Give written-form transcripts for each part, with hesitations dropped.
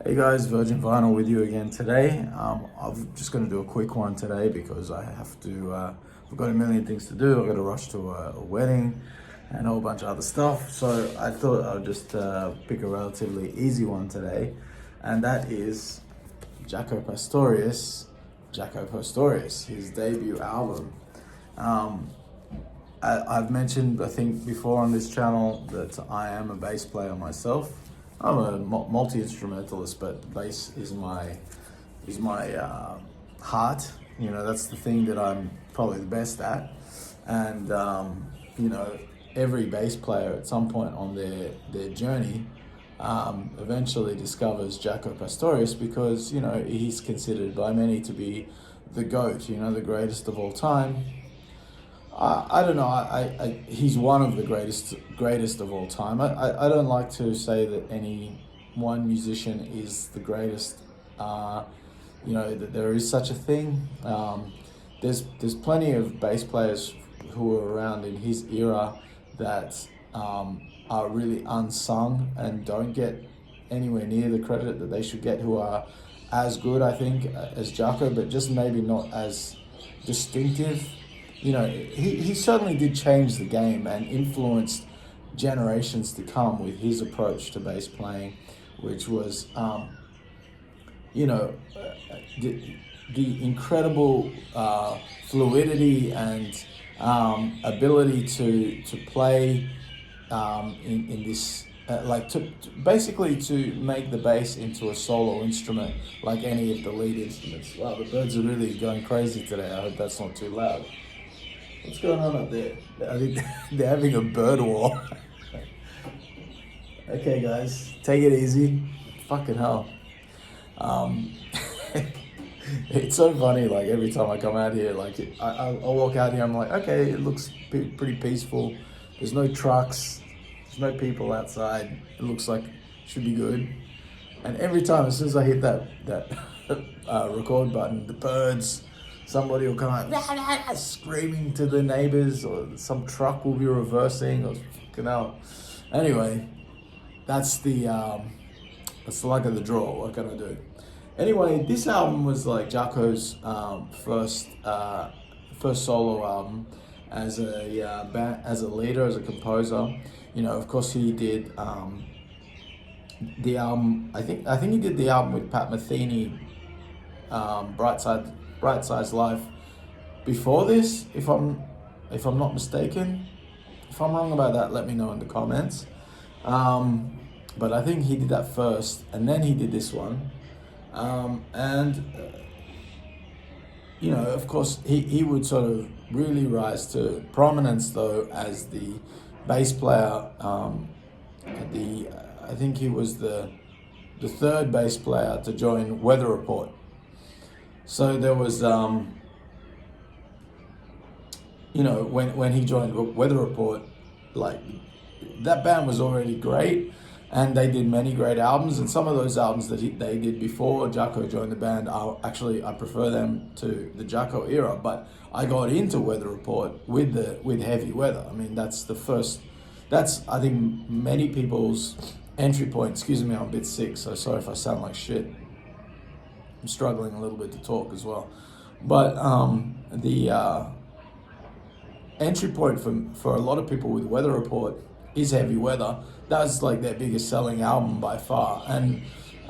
Hey guys, Virgin Vinyl with you again today. I'm just going to do a quick one today because I have to, I've got a million things to do. I've got to rush to a wedding and a whole bunch of other stuff. So I thought I'll just pick a relatively easy one today. And that is Jaco Pastorius, his debut album. I've mentioned, I think, before on this channel that I am a bass player myself. I'm a multi-instrumentalist, but bass is my heart. You know, that's the thing that I'm probably the best at. And you know, every bass player at some point on their journey eventually discovers Jaco Pastorius because, you know, he's considered by many to be the GOAT, you know, the greatest of all time. I don't know. He's one of the greatest of all time. I don't like to say that any one musician is the greatest. You know, that there is such a thing. There's plenty of bass players who were around in his era that are really unsung and don't get anywhere near the credit that they should get, who are as good, I think, as Jaco, but just maybe not as distinctive. You know, he certainly did change the game and influenced generations to come with his approach to bass playing, which was, you know, the incredible fluidity and ability to play in this, basically to make the bass into a solo instrument like any of the lead instruments. Wow, the birds are really going crazy today. I hope that's not too loud. What's going on up there? I think they're having a bird war. Okay, guys, take it easy. Fucking hell. It's so funny, like, every time I come out here, like, I'll walk out here, I'm like, okay, it looks pretty peaceful. There's no trucks, there's no people outside. It looks like it should be good. And every time, as soon as I hit that record button, the birds, somebody will come out screaming to the neighbors, or some truck will be reversing, or fucking hell. Anyway, that's the luck of the draw. What can I do? Anyway, this album was like Jaco's first solo album as a leader, as a composer. You know, of course, he did the album. I think he did the album with Pat Metheny, Bright Side's Life. Before this, if I'm not mistaken. If I'm wrong about that, let me know in the comments. But I think he did that first, and then he did this one. You know, of course, he would sort of really rise to prominence, though, as the bass player. I think he was the third bass player to join Weather Report. So there was, you know, when he joined Weather Report, like, that band was already great, and they did many great albums. And some of those albums that they did before Jaco joined the band, I prefer them to the Jaco era. But I got into Weather Report with Heavy Weather. I mean, that's I think many people's entry point. Excuse me, I'm a bit sick, so sorry if I sound like shit. I'm struggling a little bit to talk as well. But the entry point for a lot of people with Weather Report is Heavy Weather. That's like their biggest selling album by far. And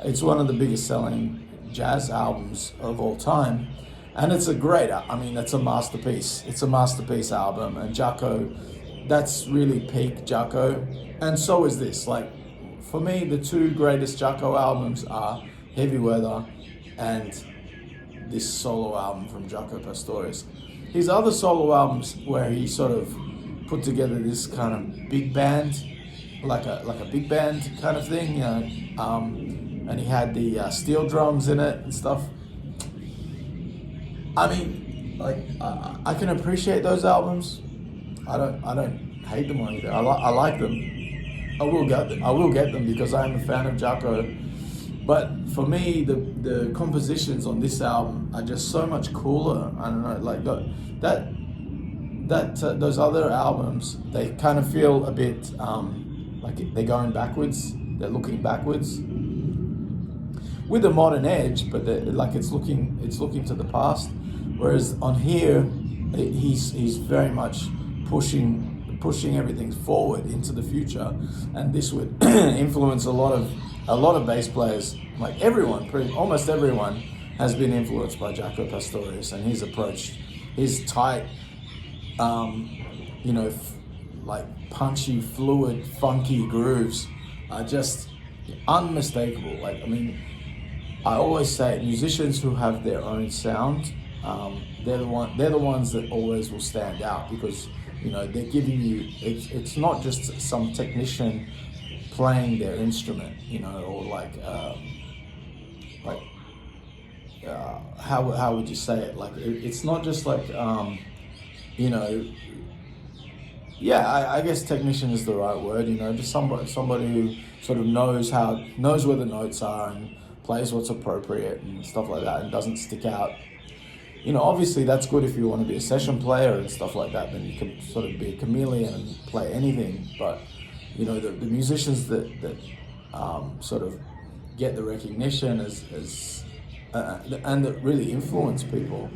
it's one of the biggest selling jazz albums of all time. And it's that's a masterpiece. It's a masterpiece album. And Jaco, that's really peak Jaco. And so is this. Like, for me, the two greatest Jaco albums are Heavy Weather and this solo album from Jaco Pastorius. His other solo albums, where he sort of put together this kind of big band, like a big band kind of thing, you know, and he had the steel drums in it and stuff. I mean, like, I can appreciate those albums. I don't hate them or anything. I like them. I will get them because I am a fan of Jaco. But for me, the compositions on this album are just so much cooler. I don't know, like those other albums, they kind of feel a bit like they're going backwards. They're looking backwards. with a modern edge, but like it's looking to the past. Whereas on here, he's very much pushing everything forward into the future, and this would influence a lot of bass players. Like almost everyone has been influenced by Jaco Pastorius and his approach, his tight, like punchy, fluid, funky grooves are just unmistakable. Like, I mean, I always say musicians who have their own sound, they're the ones that always will stand out, because they're giving you. It's not just some technician playing their instrument, or how would you say it? Like it's not just like I guess technician is the right word. Just somebody who sort of knows where the notes are and plays what's appropriate and stuff like that, and doesn't stick out. Obviously that's good if you want to be a session player and stuff like that. Then you can sort of be a chameleon and play anything. But the musicians that sort of get the recognition as and that really influence people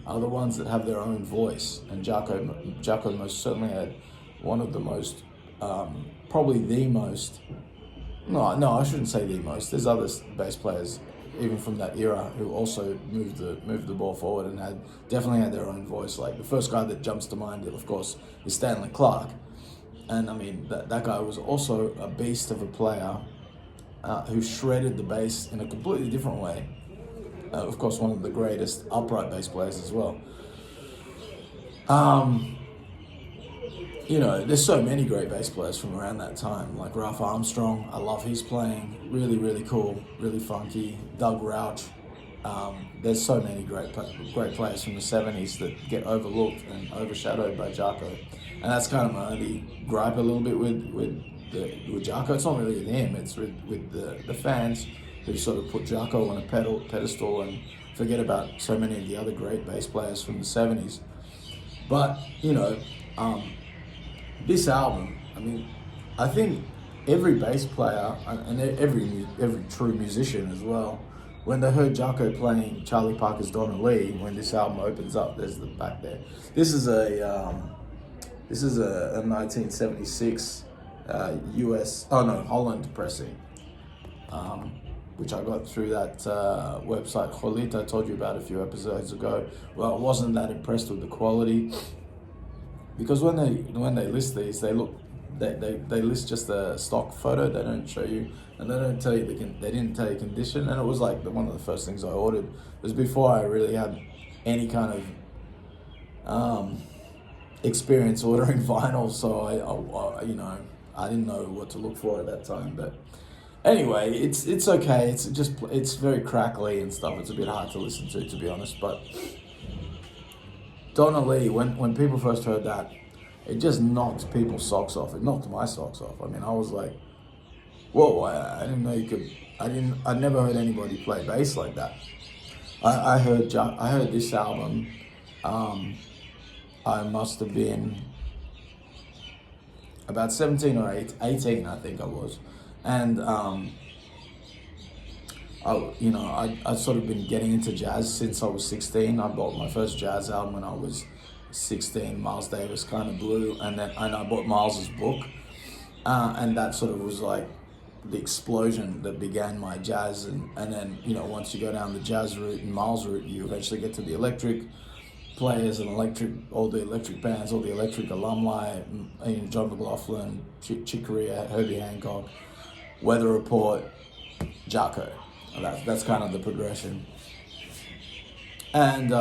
are the ones that have their own voice. And Jaco most certainly had one of the most, probably the most. No, I shouldn't say the most. There's other bass players, even from that era, who also moved the ball forward and definitely had their own voice. Like the first guy that jumps to mind, of course, is Stanley Clarke, and I mean that guy was also a beast of a player who shredded the bass in a completely different way. Of course, one of the greatest upright bass players as well. There's so many great bass players from around that time, like Ralph Armstrong. I love his playing, really, really cool, really funky. Doug Rauch. There's so many great players from the 70s that get overlooked and overshadowed by Jaco. And that's kind of my only gripe a little bit with Jaco. It's not really with him, it's with the fans who sort of put Jaco on a pedestal and forget about so many of the other great bass players from the 70s. But, this album, I mean, I think every bass player and every true musician as well, when they heard Jaco playing Charlie Parker's Donna Lee, when this album opens up, there's the back there. This is a 1976 Holland pressing, which I got through that website Cholit I told you about a few episodes ago. Well, I wasn't that impressed with the quality, because when they list these, they list just a stock photo. They don't show you, and they don't tell you they didn't tell you condition. And it was like one of the first things I ordered. It was before I really had any kind of experience ordering vinyl, so I didn't know what to look for at that time. But anyway, it's okay. It's very crackly and stuff. It's a bit hard to listen to be honest. But Donna Lee, when people first heard that, it just knocked people's socks off. It knocked my socks off. I mean, I was like, whoa, I didn't know you could. I'd never heard anybody play bass like that. I heard this album. I must have been about 17 or 18, I think I was. And I'd sort of been getting into jazz since I was 16. I bought my first jazz album when I was 16, Miles Davis, Kind of Blue, and I bought Miles's book, and that sort of was like the explosion that began my jazz. And then once you go down the jazz route and Miles route, you eventually get to the electric players and all the electric bands, all the electric alumni, John McLaughlin, Chick Corea, Herbie Hancock, Weather Report, Jaco. That's kind of the progression. And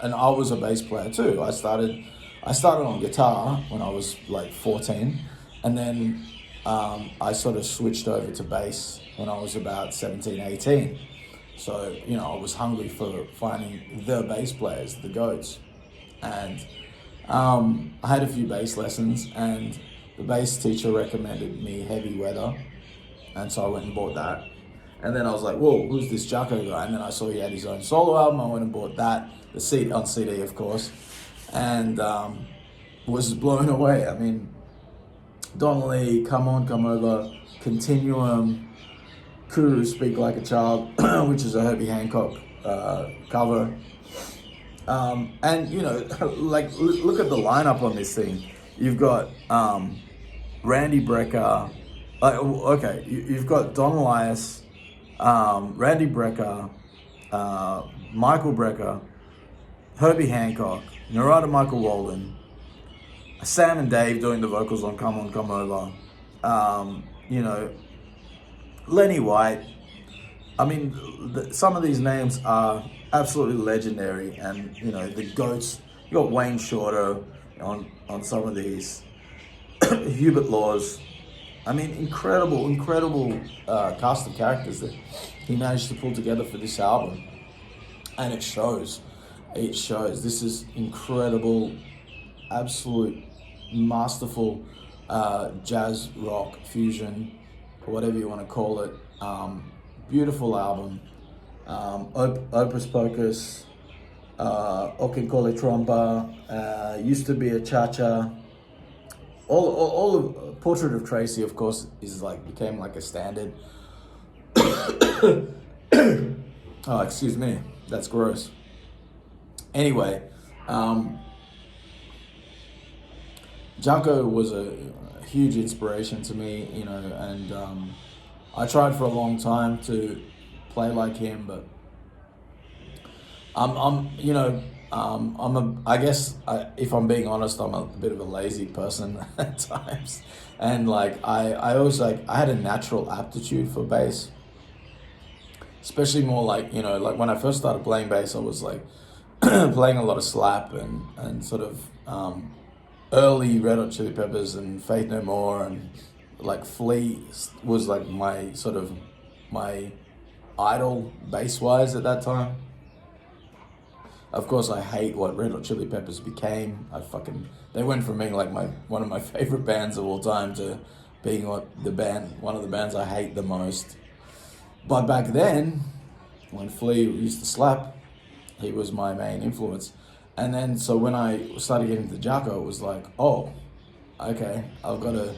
and I was a bass player too. I started on guitar when I was like 14, and then I sort of switched over to bass when I was about 17, 18. So, I was hungry for finding the bass players, the GOATs. And I had a few bass lessons, and the bass teacher recommended me Heavy Weather, and so I went and bought that. And then I was like, whoa, who's this Jaco guy? And then I saw he had his own solo album. I went and bought that, on CD, of course, and was blown away. I mean, Donna Lee, Come On, Come Over, Continuum, Kuru Speak Like a Child, which is a Herbie Hancock cover. And you know, like look at the lineup on this thing. You've got Randy Brecker. Okay, you've got Don Elias, Randy Brecker, Michael Brecker, Herbie Hancock, Narada Michael Walden, Sam and Dave doing the vocals on Come On, Come Over. You know, Lenny White. I mean, some of these names are absolutely legendary, and you know, the goats. You got Wayne Shorter on some of these, Hubert Laws. I mean, incredible cast of characters that he managed to pull together for this album, and it shows. It shows. This is incredible, absolute masterful jazz rock fusion, or whatever you want to call it. Beautiful album. Opus Pocus, Okinkole Trompa, Used to Be a Cha-Cha. All of Portrait of Tracy, of course, is became like a standard. Oh, excuse me, that's gross. Anyway, Jaco was a huge inspiration to me, you know, and I tried for a long time to play like him, but if I'm being honest, I'm a bit of a lazy person at times, and I always I had a natural aptitude for bass, especially more when I first started playing bass, I was playing a lot of slap and sort of early Red Hot Chili Peppers and Faith No More, and Flea was my idol bass wise at that time. Of course, I hate what Red Hot Chili Peppers became. They went from being one of my favorite bands of all time to being one of the bands I hate the most. But back then, when Flea used to slap, he was my main influence. And then, so when I started getting to Jaco, it was oh, okay, I've got to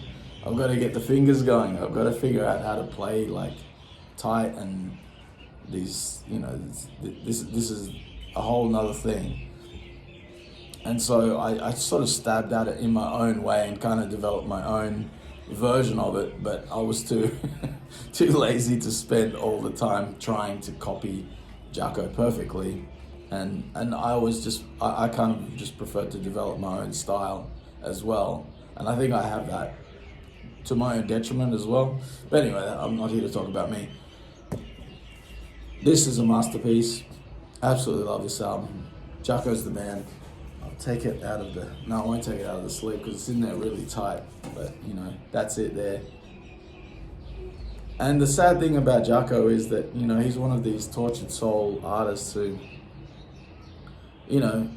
get the fingers going. I've got to figure out how to play tight, and these, you know, this is a whole nother thing. And so I sort of stabbed at it in my own way and kind of developed my own version of it, but I was too lazy to spend all the time trying to copy Jaco perfectly. And I always I kind of just prefer to develop my own style as well. And I think I have that to my own detriment as well. But anyway, I'm not here to talk about me. This is a masterpiece. Absolutely love this album. Jaco's the man. I'll take it out of I won't take it out of the sleeve because it's in there really tight. But, you know, that's it there. And the sad thing about Jaco is that, you know, he's one of these tortured soul artists who, you know,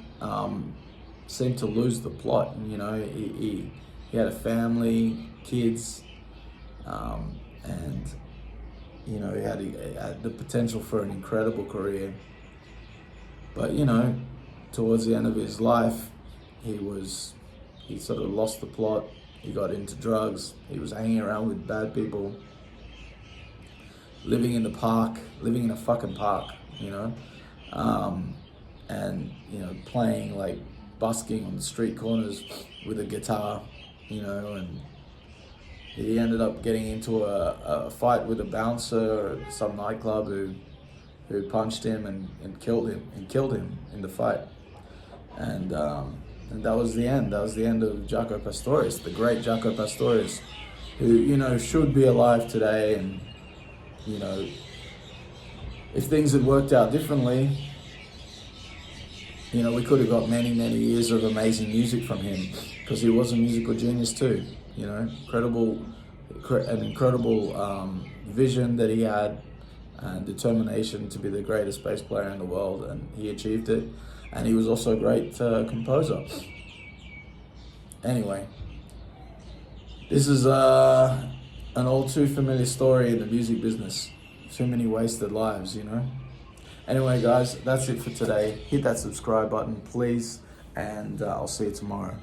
seemed to lose the plot. You know, he had a family, kids, and, you know, he had the potential for an incredible career. But, you know, towards the end of his life, he sort of lost the plot. He got into drugs. He was hanging around with bad people, living in a fucking park, you know, and, you know, playing, busking on the street corners with a guitar, you know, and he ended up getting into a fight with a bouncer at some nightclub who punched him and killed him in the fight. And that was the end. That was the end of Jaco Pastorius, the great Jaco Pastorius, who, you know, should be alive today. And, you know, if things had worked out differently, you know, we could have got many, many years of amazing music from him, because he was a musical genius too. You know, an incredible vision that he had, and determination to be the greatest bass player in the world, and he achieved it. And he was also a great composer. Anyway, this is an all too familiar story in the music business. Too many wasted lives, you know. Anyway, guys, that's it for today. Hit that subscribe button, please, and I'll see you tomorrow.